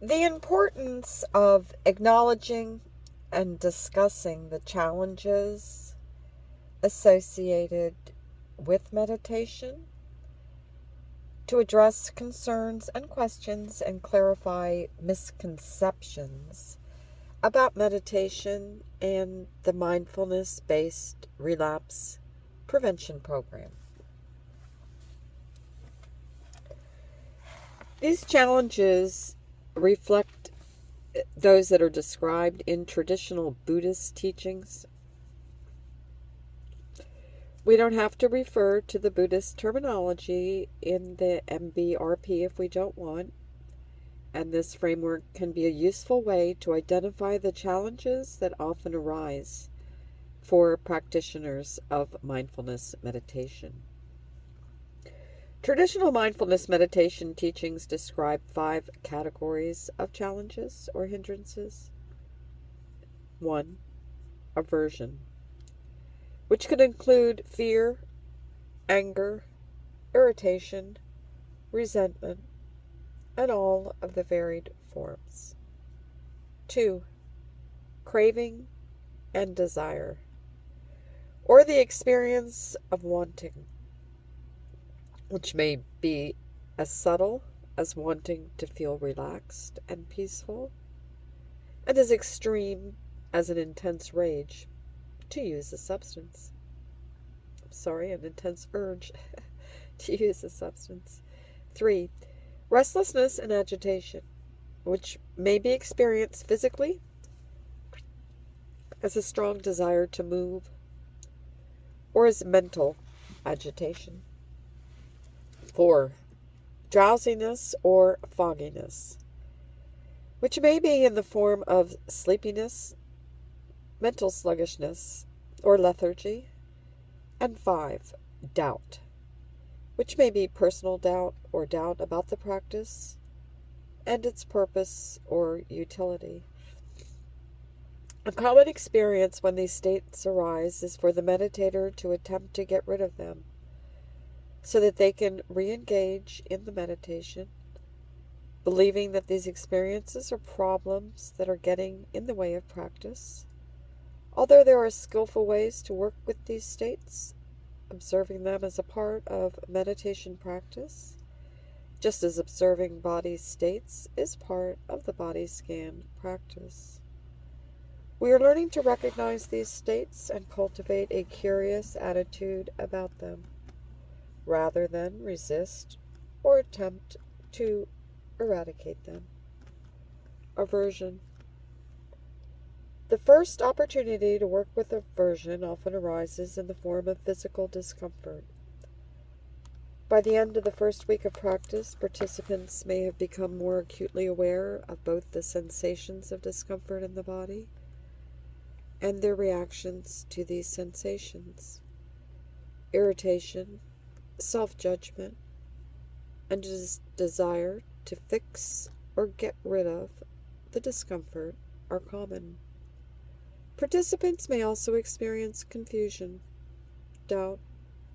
The importance of acknowledging and discussing the challenges associated with meditation to address concerns and questions and clarify misconceptions about meditation and the Mindfulness-Based Relapse Prevention Program. These challenges reflect those that are described in traditional Buddhist teachings. We don't have to refer to the Buddhist terminology in the MBRP if we don't want, and this framework can be a useful way to identify the challenges that often arise for practitioners of mindfulness meditation. Traditional mindfulness meditation teachings describe 5 categories of challenges or hindrances. 1. Aversion, which could include fear, anger, irritation, resentment, and all of the varied forms. 2. Craving and desire, or the experience of wanting, which may be as subtle as wanting to feel relaxed and peaceful, and as extreme as an intense rage to use a substance. An intense urge to use a substance. 3. Restlessness and agitation, which may be experienced physically as a strong desire to move, or as mental agitation. 4. Drowsiness or fogginess, which may be in the form of sleepiness, mental sluggishness, or lethargy. And 5. Doubt, which may be personal doubt or doubt about the practice and its purpose or utility. A common experience when these states arise is for the meditator to attempt to get rid of them so that they can re-engage in the meditation, believing that these experiences are problems that are getting in the way of practice. Although there are skillful ways to work with these states, observing them as a part of meditation practice, just as observing body states is part of the body scan practice. We are learning to recognize these states and cultivate a curious attitude about them, rather than resist or attempt to eradicate them. Aversion. The first opportunity to work with aversion often arises in the form of physical discomfort. By the end of the first week of practice, participants may have become more acutely aware of both the sensations of discomfort in the body and their reactions to these sensations. Irritation, self-judgment, and desire to fix or get rid of the discomfort are common. Participants may also experience confusion, doubt,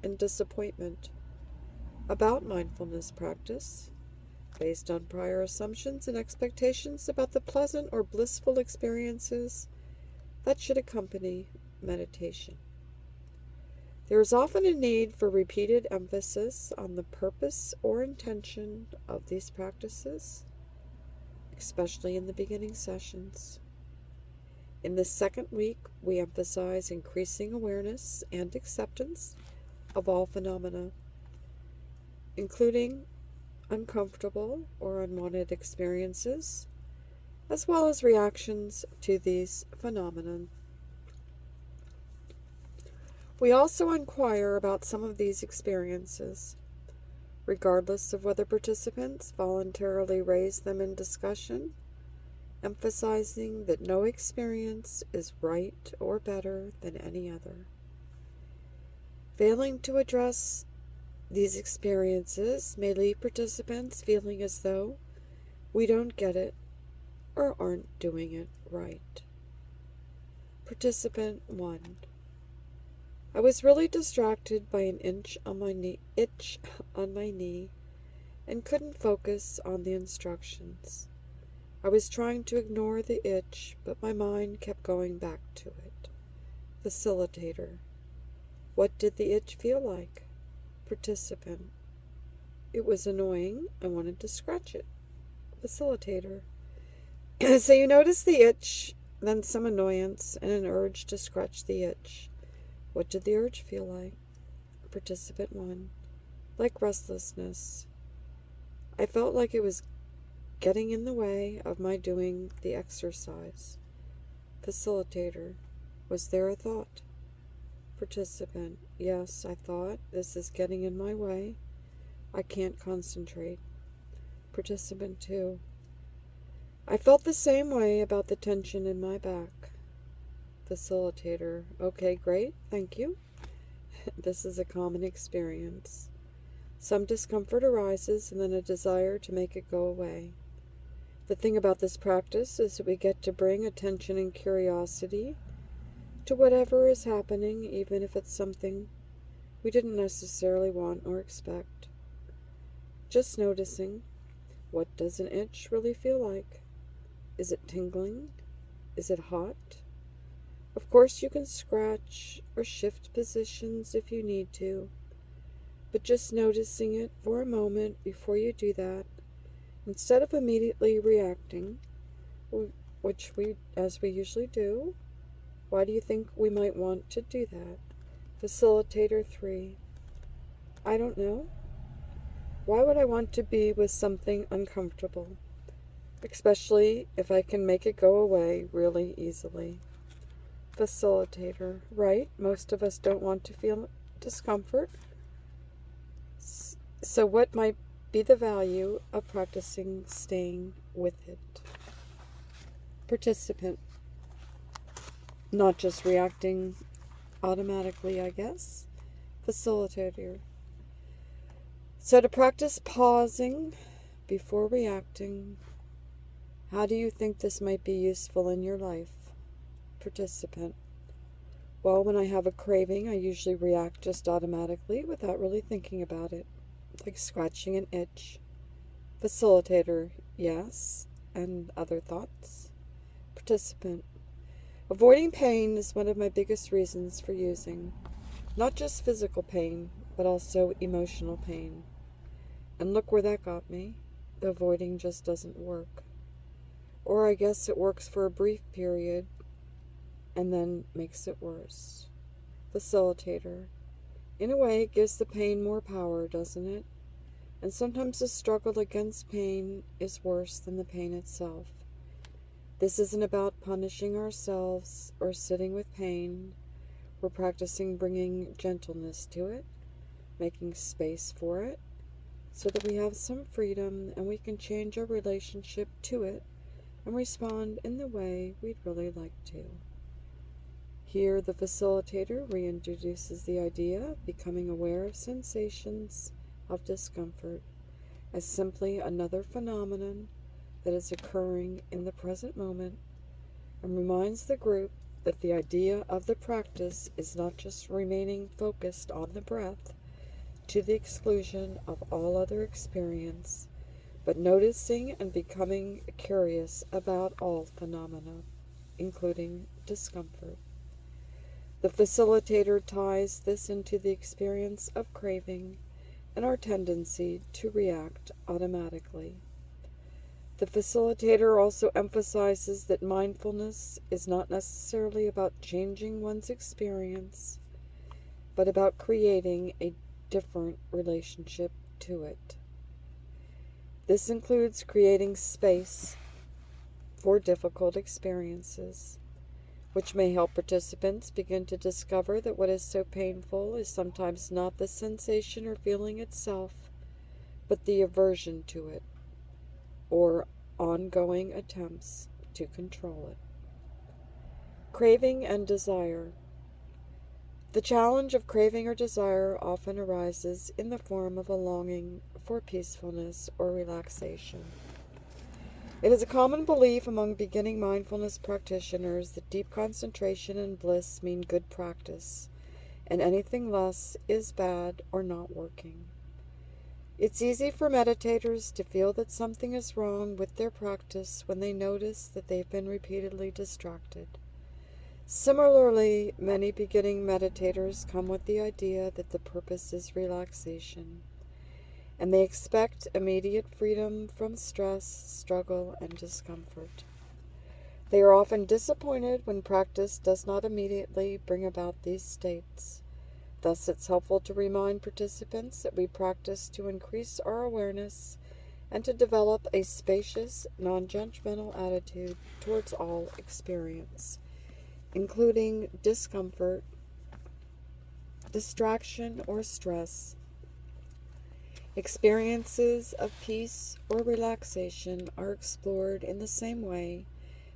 and disappointment about mindfulness practice based on prior assumptions and expectations about the pleasant or blissful experiences that should accompany meditation. There is often a need for repeated emphasis on the purpose or intention of these practices, especially in the beginning sessions. In the second week, we emphasize increasing awareness and acceptance of all phenomena, including uncomfortable or unwanted experiences, as well as reactions to these phenomena. We also inquire about some of these experiences, regardless of whether participants voluntarily raise them in discussion, emphasizing that no experience is right or better than any other. Failing to address these experiences may leave participants feeling as though we don't get it or aren't doing it right. Participant 1. I was really distracted by an itch on my knee and couldn't focus on the instructions. I was trying to ignore the itch, but my mind kept going back to it. Facilitator. What did the itch feel like? Participant. It was annoying. I wanted to scratch it. Facilitator. So you notice the itch, then some annoyance, and an urge to scratch the itch. What did the urge feel like? Participant 1. Like restlessness. I felt like it was getting in the way of my doing the exercise. Facilitator. Was there a thought? Participant. Yes, I thought, this is getting in my way. I can't concentrate. Participant 2. I felt the same way about the tension in my back. Facilitator. Okay, great, thank you. This is a common experience. Some discomfort arises and then a desire to make it go away. The thing about this practice is that we get to bring attention and curiosity to whatever is happening, even if it's something we didn't necessarily want or expect. Just noticing, what does an itch really feel like? Is it tingling? Is it hot? Of course you can scratch or shift positions if you need to, but just noticing it for a moment before you do that, instead of immediately reacting, as we usually do. Why do you think we might want to do that? Facilitator 3. I don't know. Why would I want to be with something uncomfortable, especially if I can make it go away really easily? Facilitator. Right, most of us don't want to feel discomfort. So what might be the value of practicing staying with it? Participant. Not just reacting automatically, I guess. Facilitator. So to practice pausing before reacting, how do you think this might be useful in your life? Participant. Well, when I have a craving, I usually react just automatically without really thinking about it, like scratching an itch. Facilitator. Yes. And other thoughts? Participant. Avoiding pain is one of my biggest reasons for using. Not just physical pain, but also emotional pain. And look where that got me. The avoiding just doesn't work. Or I guess it works for a brief period and then makes it worse. Facilitator. In a way, it gives the pain more power, doesn't it? And sometimes the struggle against pain is worse than the pain itself. This isn't about punishing ourselves or sitting with pain. We're practicing bringing gentleness to it, making space for it, so that we have some freedom and we can change our relationship to it and respond in the way we'd really like to. Here, the facilitator reintroduces the idea of becoming aware of sensations of discomfort as simply another phenomenon that is occurring in the present moment, and reminds the group that the idea of the practice is not just remaining focused on the breath to the exclusion of all other experience, but noticing and becoming curious about all phenomena, including discomfort. The facilitator ties this into the experience of craving and our tendency to react automatically. The facilitator also emphasizes that mindfulness is not necessarily about changing one's experience, but about creating a different relationship to it. This includes creating space for difficult experiences, which may help participants begin to discover that what is so painful is sometimes not the sensation or feeling itself, but the aversion to it, or ongoing attempts to control it. Craving and desire. The challenge of craving or desire often arises in the form of a longing for peacefulness or relaxation. It is a common belief among beginning mindfulness practitioners that deep concentration and bliss mean good practice, and anything less is bad or not working. It's easy for meditators to feel that something is wrong with their practice when they notice that they've been repeatedly distracted. Similarly, many beginning meditators come with the idea that the purpose is relaxation, and they expect immediate freedom from stress, struggle, and discomfort. They are often disappointed when practice does not immediately bring about these states. Thus, it's helpful to remind participants that we practice to increase our awareness and to develop a spacious, non-judgmental attitude towards all experience, including discomfort, distraction, or stress. Experiences of peace or relaxation are explored in the same way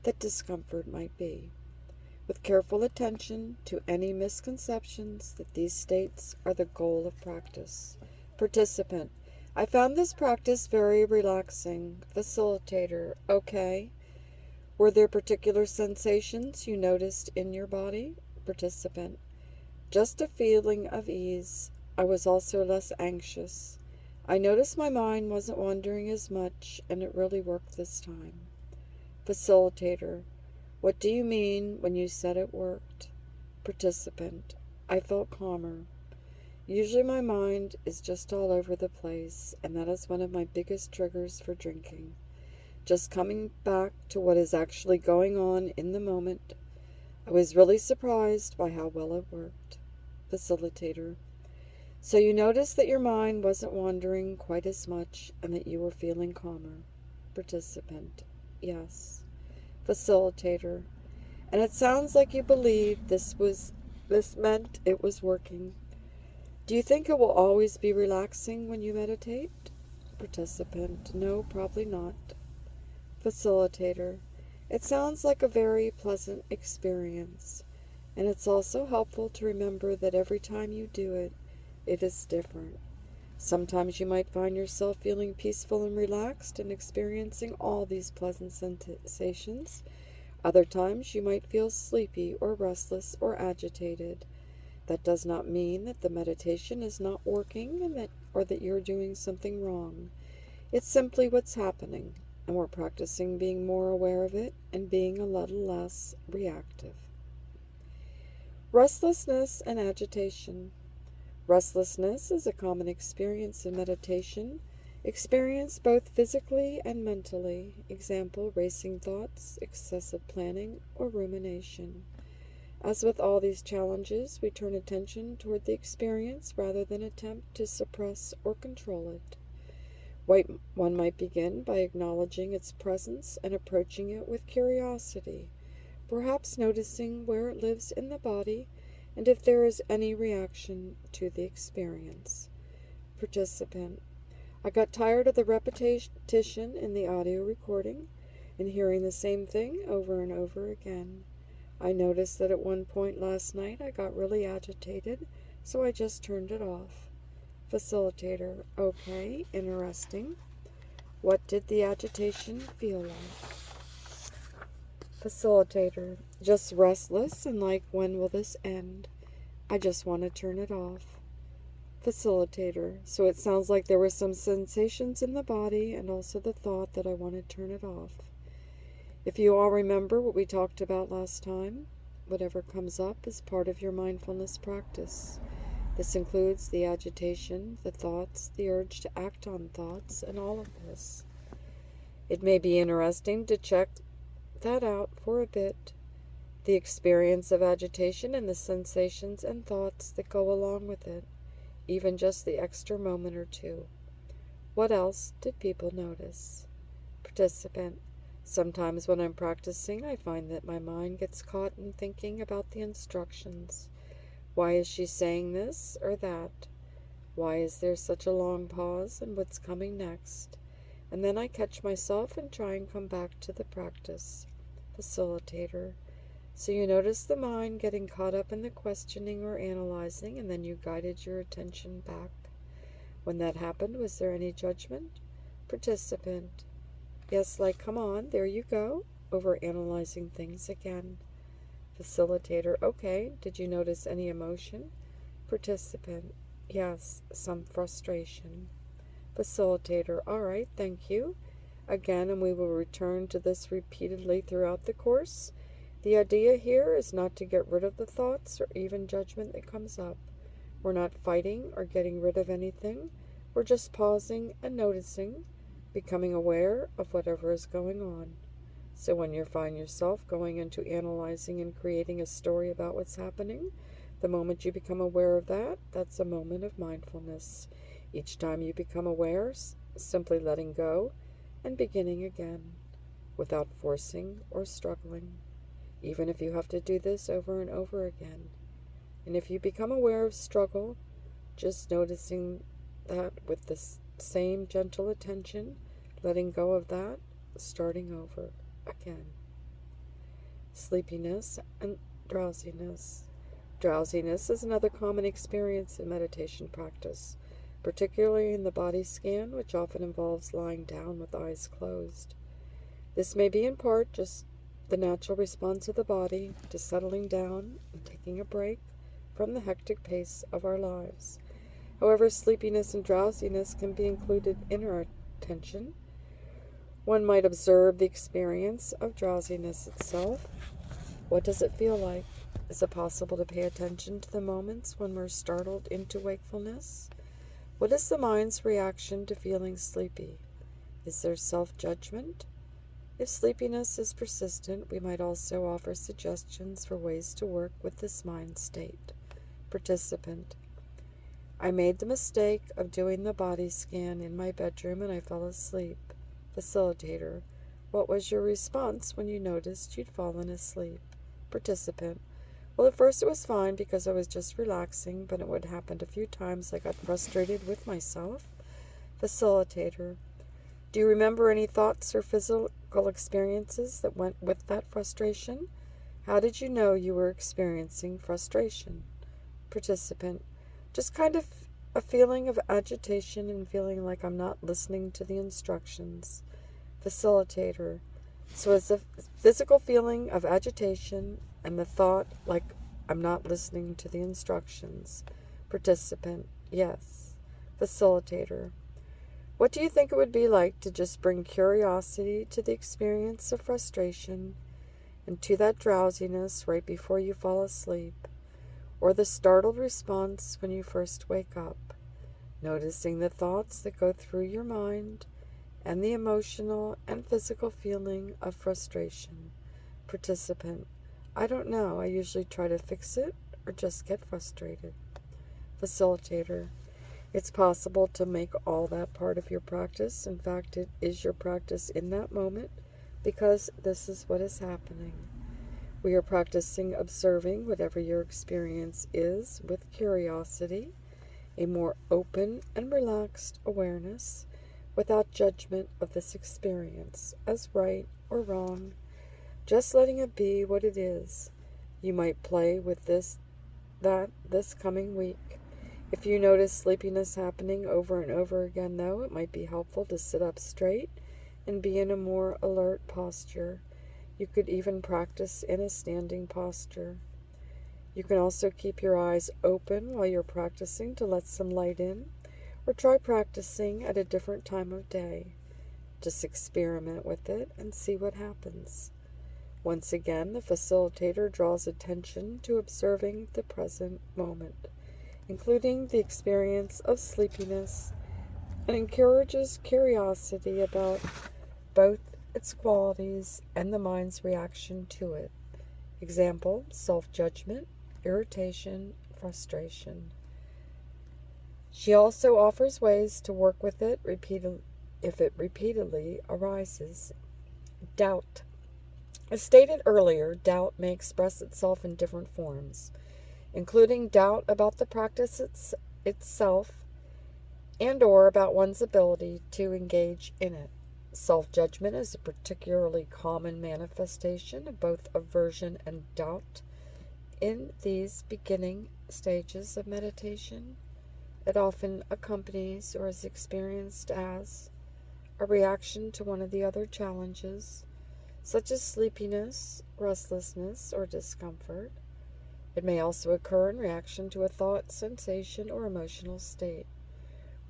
that discomfort might be, with careful attention to any misconceptions that these states are the goal of practice. Participant: I found this practice very relaxing. Facilitator: okay. Were there particular sensations you noticed in your body? Participant: just a feeling of ease. I was also less anxious. I noticed my mind wasn't wandering as much, and it really worked this time. Facilitator: what do you mean when you said it worked? Participant: I felt calmer. Usually my mind is just all over the place, and that is one of my biggest triggers for drinking. Just coming back to what is actually going on in the moment. I was really surprised by how well it worked. Facilitator: so you noticed that your mind wasn't wandering quite as much and that you were feeling calmer. Participant: yes. Facilitator: and it sounds like you believed this meant it was working. Do you think it will always be relaxing when you meditate? Participant: no, probably not. Facilitator: it sounds like a very pleasant experience, and it's also helpful to remember that every time you do it, it is different. Sometimes you might find yourself feeling peaceful and relaxed and experiencing all these pleasant sensations. Other times you might feel sleepy or restless or agitated. That does not mean that the meditation is not working or that you're doing something wrong. It's simply what's happening, and we're practicing being more aware of it and being a little less reactive. Restlessness and agitation. Restlessness is a common experience in meditation, experienced both physically and mentally. Example: racing thoughts, excessive planning, or rumination. As with all these challenges, we turn attention toward the experience rather than attempt to suppress or control it. One might begin by acknowledging its presence and approaching it with curiosity, perhaps noticing where it lives in the body and if there is any reaction to the experience. Participant: I got tired of the repetition in the audio recording and hearing the same thing over and over again. I noticed that at one point last night I got really agitated, so I just turned it off. Facilitator: okay, interesting. What did the agitation feel like? Facilitator: just restless and like, when will this end? I just want to turn it off. Facilitator: so it sounds like there were some sensations in the body and also the thought that I want to turn it off. If you all remember what we talked about last time, whatever comes up is part of your mindfulness practice. This includes the agitation, the thoughts, the urge to act on thoughts, and all of this. It may be interesting to check that out for a bit. The experience of agitation and the sensations and thoughts that go along with it, even just the extra moment or two. What else did people notice? Participant: sometimes when I'm practicing, I find that my mind gets caught in thinking about the instructions. Why is she saying this or that? Why is there such a long pause, and what's coming next? And then I catch myself and try and come back to the practice. Facilitator: so you notice the mind getting caught up in the questioning or analyzing, and then you guided your attention back. When that happened, was there any judgment? Participant: yes, like, come on, there you go, over analyzing things again. Facilitator: okay, did you notice any emotion? Participant: yes, some frustration. Facilitator, all right, thank you. Again, and we will return to this repeatedly throughout the course. The idea here is not to get rid of the thoughts or even judgment that comes up. We're not fighting or getting rid of anything. We're just pausing and noticing, becoming aware of whatever is going on. So when you find yourself going into analyzing and creating a story about what's happening, the moment you become aware of that, that's a moment of mindfulness. Each time you become aware, simply letting go and beginning again, without forcing or struggling, even if you have to do this over and over again. And if you become aware of struggle, just noticing that with the same gentle attention, letting go of that, starting over again. Sleepiness and drowsiness. Drowsiness is another common experience in meditation practice, particularly in the body scan, which often involves lying down with eyes closed. This may be in part just the natural response of the body to settling down and taking a break from the hectic pace of our lives. However, sleepiness and drowsiness can be included in our attention. One might observe the experience of drowsiness itself. What does it feel like? Is it possible to pay attention to the moments when we're startled into wakefulness? What is the mind's reaction to feeling sleepy? Is there self-judgment? If sleepiness is persistent, we might also offer suggestions for ways to work with this mind state. Participant. I made the mistake of doing the body scan in my bedroom and I fell asleep. Facilitator. What was your response when you noticed you'd fallen asleep? Participant. Well, at first it was fine because I was just relaxing, but it would happen a few times I got frustrated with myself. Facilitator. Do you remember any thoughts or physical experiences that went with that frustration? How did you know you were experiencing frustration? Participant. Just kind of a feeling of agitation and feeling like I'm not listening to the instructions. Facilitator. So it's a physical feeling of agitation and the thought like I'm not listening to the instructions. Participant. Yes. Facilitator. What do you think it would be like to just bring curiosity to the experience of frustration and to that drowsiness right before you fall asleep, or the startled response when you first wake up, noticing the thoughts that go through your mind and the emotional and physical feeling of frustration? Participant. I don't know. I usually try to fix it or just get frustrated. Facilitator. It's possible to make all that part of your practice. In fact, it is your practice in that moment because this is what is happening. We are practicing observing whatever your experience is with curiosity, a more open and relaxed awareness without judgment of this experience as right or wrong, just letting it be what it is. You might play with this coming week. If you notice sleepiness happening over and over again, though, it might be helpful to sit up straight and be in a more alert posture. You could even practice in a standing posture. You can also keep your eyes open while you're practicing to let some light in, or try practicing at a different time of day. Just experiment with it and see what happens. Once again, the facilitator draws attention to observing the present moment, including the experience of sleepiness, and encourages curiosity about both its qualities and the mind's reaction to it. Example, self-judgment, irritation, frustration. She also offers ways to work with it if it repeatedly arises. Doubt. As stated earlier, doubt may express itself in different forms, including doubt about the practice itself and or about one's ability to engage in it. Self-judgment is a particularly common manifestation of both aversion and doubt in these beginning stages of meditation. It often accompanies or is experienced as a reaction to one of the other challenges, such as sleepiness, restlessness, or discomfort. It may also occur in reaction to a thought, sensation, or emotional state.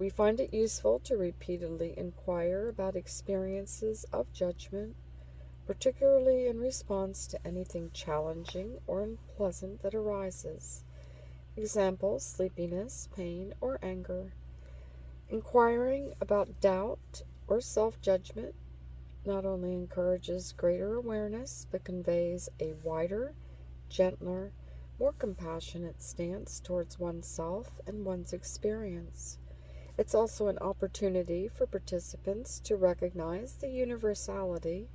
We find it useful to repeatedly inquire about experiences of judgment, particularly in response to anything challenging or unpleasant that arises. Examples: sleepiness, pain, or anger. Inquiring about doubt or self-judgment not only encourages greater awareness, but conveys a wider, gentler, more compassionate stance towards oneself and one's experience. It's also an opportunity for participants to recognize the universality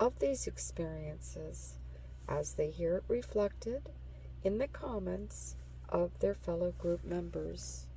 of these experiences as they hear it reflected in the comments of their fellow group members.